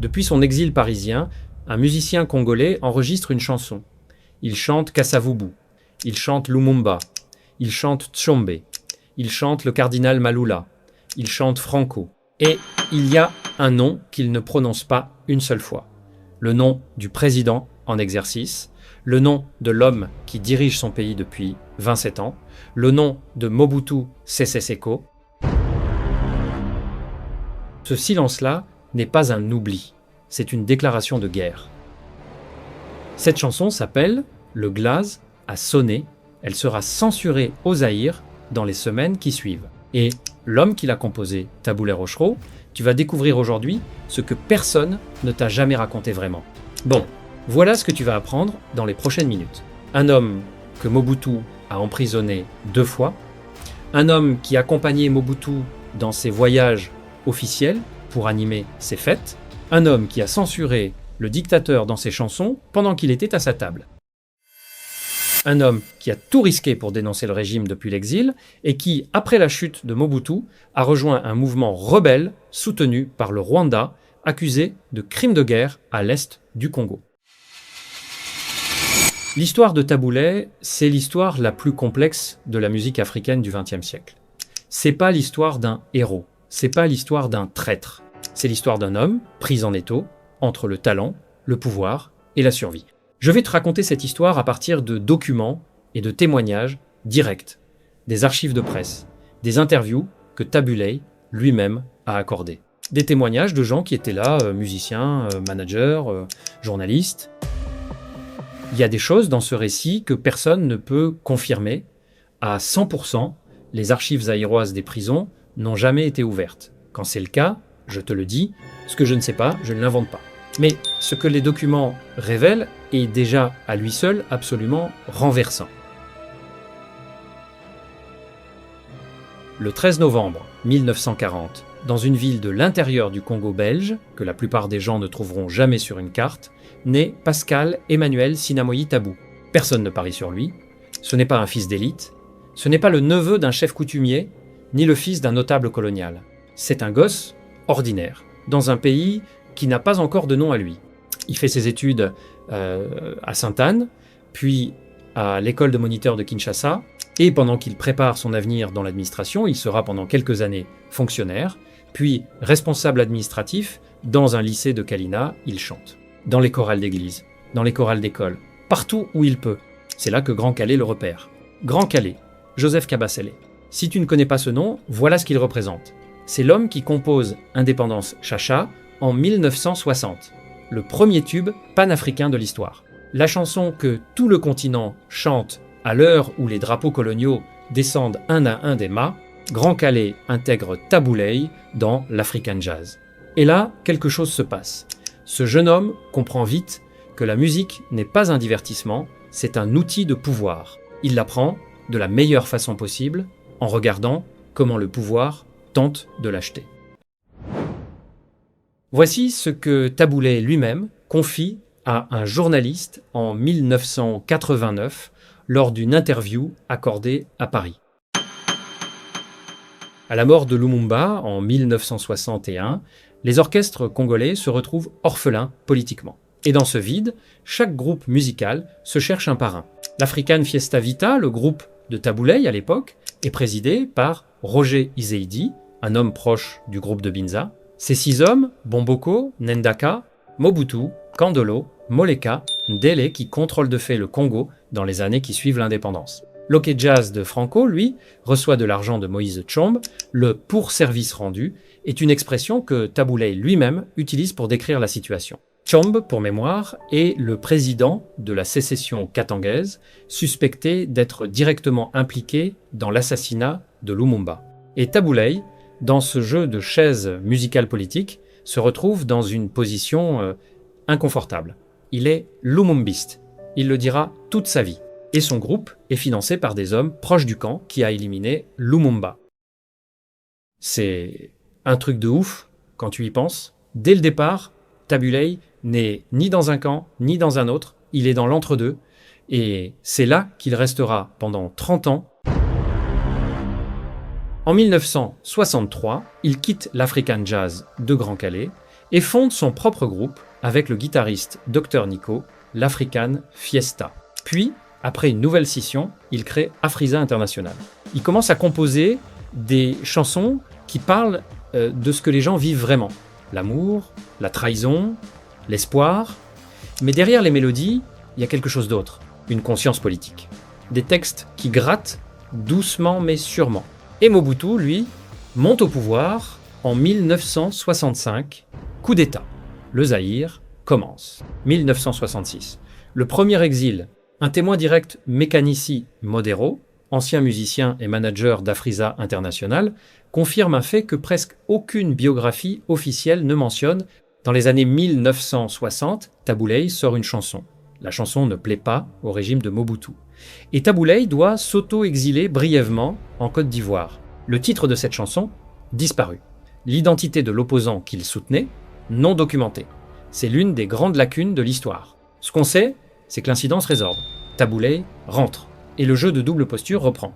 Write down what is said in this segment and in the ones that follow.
Depuis son exil parisien, un musicien congolais enregistre une chanson. Il chante Kassavubu, il chante Lumumba, il chante Tshombe, il chante le cardinal Malula, il chante Franco. Et il y a un nom qu'il ne prononce pas une seule fois. Le nom du président en exercice, le nom de l'homme qui dirige son pays depuis 27 ans, le nom de Mobutu Sese Seko. Ce silence-là n'est pas un oubli, c'est une déclaration de guerre. Cette chanson s'appelle « Le Glaz a sonné ». Elle sera censurée au Zaïre dans les semaines qui suivent. Et l'homme qui l'a composée, Taboulé Rochereau, tu vas découvrir aujourd'hui ce que personne ne t'a jamais raconté vraiment. Bon, voilà ce que tu vas apprendre dans les prochaines minutes. Un homme que Mobutu a emprisonné 2 fois, un homme qui accompagnait Mobutu dans ses voyages officiels pour animer ses fêtes, un homme qui a censuré le dictateur dans ses chansons pendant qu'il était à sa table. Un homme qui a tout risqué pour dénoncer le régime depuis l'exil et qui, après la chute de Mobutu, a rejoint un mouvement rebelle soutenu par le Rwanda, accusé de crimes de guerre à l'est du Congo. L'histoire de Taboulé, c'est l'histoire la plus complexe de la musique africaine du XXe siècle. C'est pas l'histoire d'un héros, c'est pas l'histoire d'un traître, c'est l'histoire d'un homme pris en étau entre le talent, le pouvoir et la survie. Je vais te raconter cette histoire à partir de documents et de témoignages directs, des archives de presse, des interviews que Taboulé lui-même a accordées. Des témoignages de gens qui étaient là, musiciens, managers, journalistes. Il y a des choses dans ce récit que personne ne peut confirmer. À 100%, les archives zaïroises des prisons n'ont jamais été ouvertes. Quand c'est le cas, je te le dis, ce que je ne sais pas, je ne l'invente pas. Mais ce que les documents révèlent est déjà à lui seul absolument renversant. Le 13 novembre 1940, dans une ville de l'intérieur du Congo belge, que la plupart des gens ne trouveront jamais sur une carte, naît Pascal Emmanuel Sinamoyi Tabou. Personne ne parie sur lui, ce n'est pas un fils d'élite, ce n'est pas le neveu d'un chef coutumier, ni le fils d'un notable colonial. C'est un gosse ordinaire, dans un pays qui n'a pas encore de nom à lui. Il fait ses études à Sainte-Anne, puis à l'école de moniteurs de Kinshasa, et pendant qu'il prépare son avenir dans l'administration, il sera pendant quelques années fonctionnaire, puis responsable administratif dans un lycée de Kalina, il chante. Dans les chorales d'église, dans les chorales d'école, partout où il peut. C'est là que Grand Calais le repère. Grand Calais, Joseph Kabasele. Si tu ne connais pas ce nom, voilà ce qu'il représente. C'est l'homme qui compose Indépendance Chacha en 1960, le premier tube panafricain de l'histoire. La chanson que tout le continent chante à l'heure où les drapeaux coloniaux descendent un à un des mâts, Grand Calais intègre Taboulé dans l'African Jazz. Et là, quelque chose se passe. Ce jeune homme comprend vite que la musique n'est pas un divertissement, c'est un outil de pouvoir. Il l'apprend de la meilleure façon possible en regardant comment le pouvoir tente de l'acheter. Voici ce que Taboulé lui-même confie à un journaliste en 1989 lors d'une interview accordée à Paris. À la mort de Lumumba en 1961, les orchestres congolais se retrouvent orphelins politiquement. Et dans ce vide, chaque groupe musical se cherche un parrain. L'African Fiesta Vita, le groupe de Taboulé à l'époque, est présidé par Roger Izeidi, un homme proche du groupe de Binza. Ces 6 hommes, Bomboko, Nendaka, Mobutu, Kandolo, Moleka, Ndele, qui contrôlent de fait le Congo dans les années qui suivent l'indépendance. L'Ok Jazz de Franco, lui, reçoit de l'argent de Moïse Tshombe. Le « pour service rendu » est une expression que Taboulé lui-même utilise pour décrire la situation. Tshombe, pour mémoire, est le président de la sécession katangaise, suspecté d'être directement impliqué dans l'assassinat de Lumumba. Et Taboulé, dans ce jeu de chaises musicales politiques, se retrouve dans une position inconfortable. Il est lumumbiste. Il le dira toute sa vie. Et son groupe est financé par des hommes proches du camp qui a éliminé Lumumba. C'est un truc de ouf quand tu y penses. Dès le départ, Taboulé n'est ni dans un camp, ni dans un autre. Il est dans l'entre-deux. Et c'est là qu'il restera pendant 30 ans. En 1963, il quitte l'African Jazz de Grand Calais et fonde son propre groupe avec le guitariste Dr Nico, l'African Fiesta. Puis, après une nouvelle scission, il crée Afrisa International. Il commence à composer des chansons qui parlent de ce que les gens vivent vraiment. L'amour, la trahison, l'espoir. Mais derrière les mélodies, il y a quelque chose d'autre, une conscience politique. Des textes qui grattent doucement mais sûrement. Et Mobutu, lui, monte au pouvoir en 1965, coup d'État. Le Zaïre commence. 1966. Le premier exil, un témoin direct Mekanici Modero, ancien musicien et manager d'Afrisa International, confirme un fait que presque aucune biographie officielle ne mentionne. Dans les années 1960, Tabouley sort une chanson. La chanson ne plaît pas au régime de Mobutu. Et Tabouley doit s'auto-exiler brièvement en Côte d'Ivoire. Le titre de cette chanson, disparu. L'identité de l'opposant qu'il soutenait, non documentée. C'est l'une des grandes lacunes de l'histoire. Ce qu'on sait, c'est que l'incident se résorbe. Tabouley rentre. Et le jeu de double posture reprend.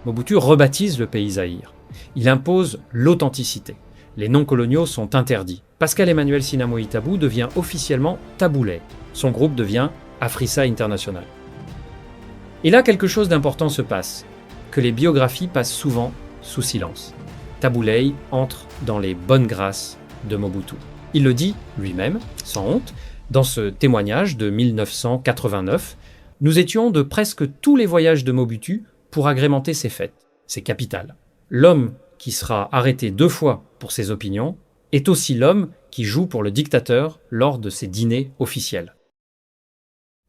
Mobutu rebaptise le pays Zaïre. Il impose l'authenticité. Les noms coloniaux sont interdits. Pascal Emmanuel Sinamo Itabou devient officiellement Tabouley. Son groupe devient Afrisa International. Et là, quelque chose d'important se passe, que les biographies passent souvent sous silence. Tabouley entre dans les bonnes grâces de Mobutu. Il le dit lui-même, sans honte, dans ce témoignage de 1989. Nous étions de presque tous les voyages de Mobutu pour agrémenter ses fêtes. C'est capital. L'homme qui sera arrêté 2 fois pour ses opinions est aussi l'homme qui joue pour le dictateur lors de ses dîners officiels.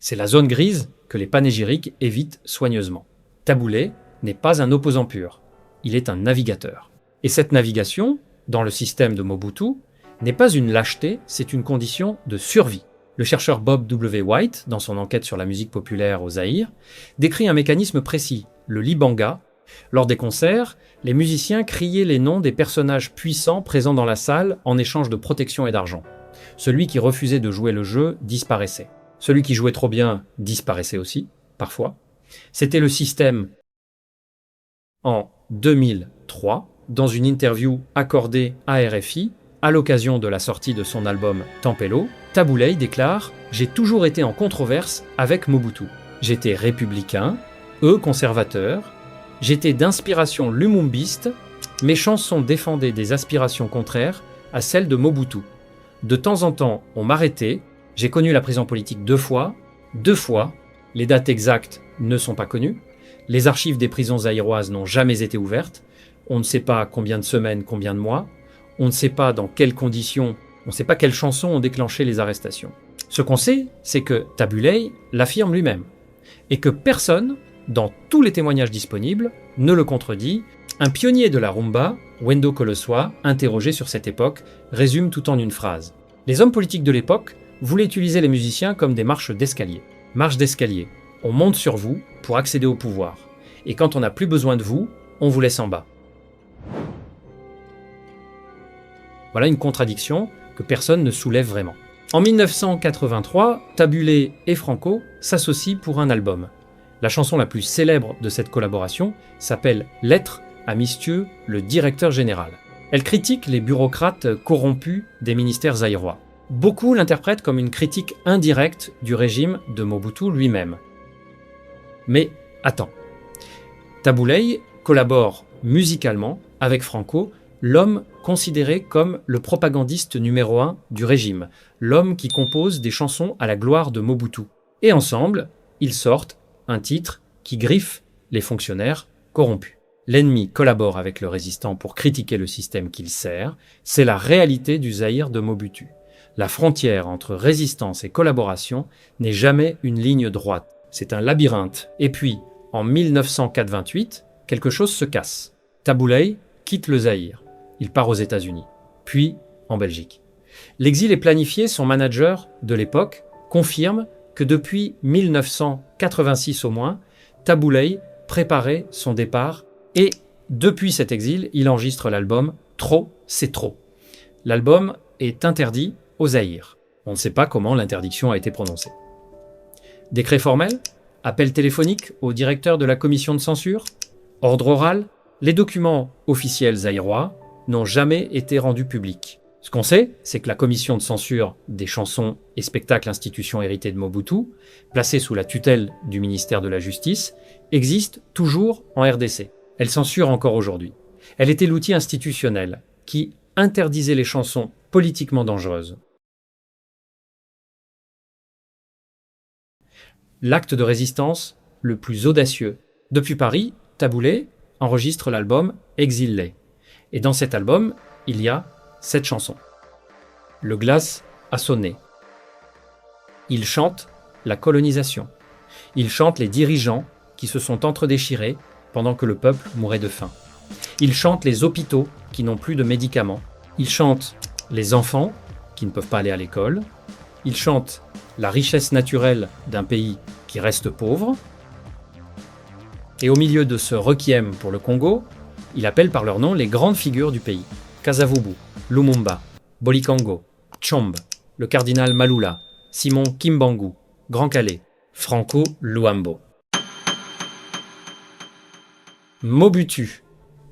C'est la zone grise que les panégyriques évitent soigneusement. Tabouley n'est pas un opposant pur, il est un navigateur. Et cette navigation, dans le système de Mobutu, n'est pas une lâcheté, c'est une condition de survie. Le chercheur Bob W. White, dans son enquête sur la musique populaire au Zaïre, décrit un mécanisme précis, le libanga. Lors des concerts, les musiciens criaient les noms des personnages puissants présents dans la salle en échange de protection et d'argent. Celui qui refusait de jouer le jeu disparaissait. Celui qui jouait trop bien disparaissait aussi, parfois. C'était le système. En 2003, dans une interview accordée à RFI, à l'occasion de la sortie de son album Tempelo, Tabouley déclare « J'ai toujours été en controverse avec Mobutu. J'étais républicain, eux conservateurs, j'étais d'inspiration lumumbiste, mes chansons défendaient des aspirations contraires à celles de Mobutu. De temps en temps, on m'arrêtait, j'ai connu la prison politique 2 fois, les dates exactes ne sont pas connues, les archives des prisons zaïroises n'ont jamais été ouvertes, on ne sait pas combien de semaines, combien de mois, on ne sait pas dans quelles conditions, on ne sait pas quelles chansons ont déclenché les arrestations. Ce qu'on sait, c'est que Tabouley l'affirme lui-même, et que personne, dans tous les témoignages disponibles, ne le contredit. Un pionnier de la rumba, Wendo Koloswa, interrogé sur cette époque, résume tout en une phrase. Les hommes politiques de l'époque voulaient utiliser les musiciens comme des marches d'escalier. Marches d'escalier, on monte sur vous pour accéder au pouvoir, et quand on n'a plus besoin de vous, on vous laisse en bas. Voilà une contradiction que personne ne soulève vraiment. En 1983, Tabouley et Franco s'associent pour un album. La chanson la plus célèbre de cette collaboration s'appelle « Lettre à Monsieur le directeur général ». Elle critique les bureaucrates corrompus des ministères zaïrois. Beaucoup l'interprètent comme une critique indirecte du régime de Mobutu lui-même. Mais attends, Tabouley collabore musicalement avec Franco, l'homme considéré comme le propagandiste numéro 1 du régime, l'homme qui compose des chansons à la gloire de Mobutu. Et ensemble, ils sortent un titre qui griffe les fonctionnaires corrompus. L'ennemi collabore avec le résistant pour critiquer le système qu'il sert, c'est la réalité du Zaïre de Mobutu. La frontière entre résistance et collaboration n'est jamais une ligne droite, c'est un labyrinthe. Et puis, en 1928, quelque chose se casse. Tabouley quitte le Zaïre. Il part aux États-Unis, puis en Belgique. L'exil est planifié, son manager de l'époque confirme que depuis 1986 au moins, Tabouley préparait son départ et depuis cet exil, il enregistre l'album « Trop, c'est trop ». L'album est interdit au Zaïre. On ne sait pas comment l'interdiction a été prononcée. Décret formel, appel téléphonique au directeur de la commission de censure, ordre oral, les documents officiels zaïrois n'ont jamais été rendus publics. Ce qu'on sait, c'est que la commission de censure des chansons et spectacles institutions héritées de Mobutu, placée sous la tutelle du ministère de la Justice, existe toujours en RDC. Elle censure encore aujourd'hui. Elle était l'outil institutionnel qui interdisait les chansons politiquement dangereuses. L'acte de résistance le plus audacieux. Depuis Paris, Taboulé enregistre l'album Exil-les. Et dans cet album, il y a 7 chansons. Le glace a sonné. Il chante la colonisation. Il chante les dirigeants qui se sont entredéchirés pendant que le peuple mourait de faim. Il chante les hôpitaux qui n'ont plus de médicaments. Il chante les enfants qui ne peuvent pas aller à l'école. Il chante la richesse naturelle d'un pays qui reste pauvre. Et au milieu de ce requiem pour le Congo, il appelle par leur nom les grandes figures du pays. Kasavubu, Lumumba, Bolikango, Tshombe, le cardinal Malula, Simon Kimbangu, Grand Calais, Franco Luambo. Mobutu,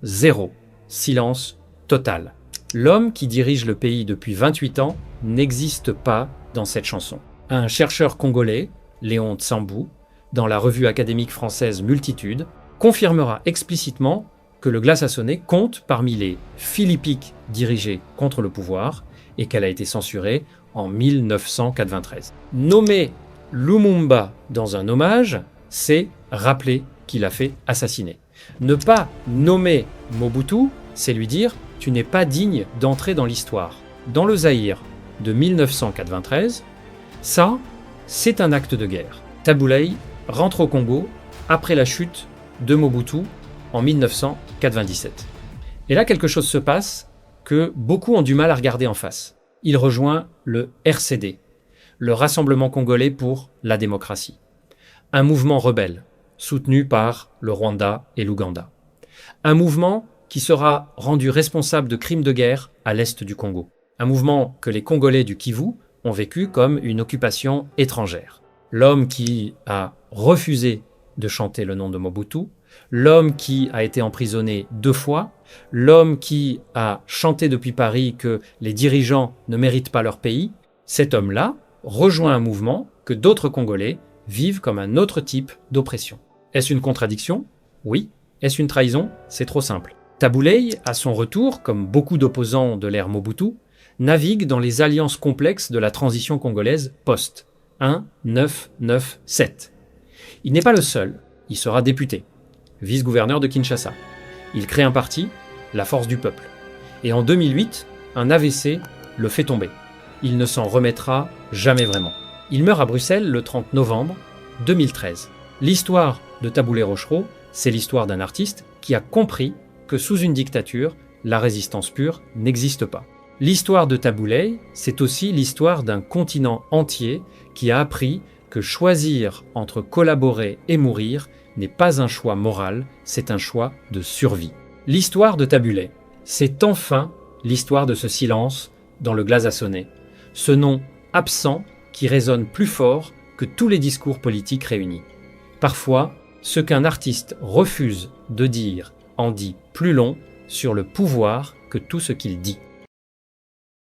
zéro, silence total. L'homme qui dirige le pays depuis 28 ans n'existe pas dans cette chanson. Un chercheur congolais, Léon Tsambou, dans la revue académique française Multitude, confirmera explicitement que le glace a sonné compte parmi les philippiques dirigés contre le pouvoir et qu'elle a été censurée en 1993. Nommer Lumumba dans un hommage, c'est rappeler qu'il a fait assassiner. Ne pas nommer Mobutu, c'est lui dire « tu n'es pas digne d'entrer dans l'histoire ». Dans le Zaïre de 1993, ça, c'est un acte de guerre. Taboulé rentre au Congo après la chute de Mobutu en 1997. Et là, quelque chose se passe que beaucoup ont du mal à regarder en face. Il rejoint le RCD, le Rassemblement congolais pour la démocratie, un mouvement rebelle soutenu par le Rwanda et l'Ouganda. Un mouvement qui sera rendu responsable de crimes de guerre à l'est du Congo. Un mouvement que les Congolais du Kivu ont vécu comme une occupation étrangère. L'homme qui a refusé de chanter le nom de Mobutu, l'homme qui a été emprisonné 2 fois, l'homme qui a chanté depuis Paris que les dirigeants ne méritent pas leur pays, cet homme-là rejoint un mouvement que d'autres Congolais vivent comme un autre type d'oppression. Est-ce une contradiction ? Oui. Est-ce une trahison ? C'est trop simple. Taboulé, à son retour, comme beaucoup d'opposants de l'ère Mobutu, navigue dans les alliances complexes de la transition congolaise post 1997. Il n'est pas le seul, il sera député, vice-gouverneur de Kinshasa. Il crée un parti, la Force du Peuple. Et en 2008, un AVC le fait tomber. Il ne s'en remettra jamais vraiment. Il meurt à Bruxelles le 30 novembre 2013. L'histoire de Taboulé Rochereau, c'est l'histoire d'un artiste qui a compris que sous une dictature, la résistance pure n'existe pas. L'histoire de Taboulé, c'est aussi l'histoire d'un continent entier qui a appris que choisir entre collaborer et mourir n'est pas un choix moral, c'est un choix de survie. L'histoire de Taboulé, c'est enfin l'histoire de ce silence dans le glace a sonné. Ce nom absent qui résonne plus fort que tous les discours politiques réunis. Parfois, ce qu'un artiste refuse de dire en dit plus long sur le pouvoir que tout ce qu'il dit.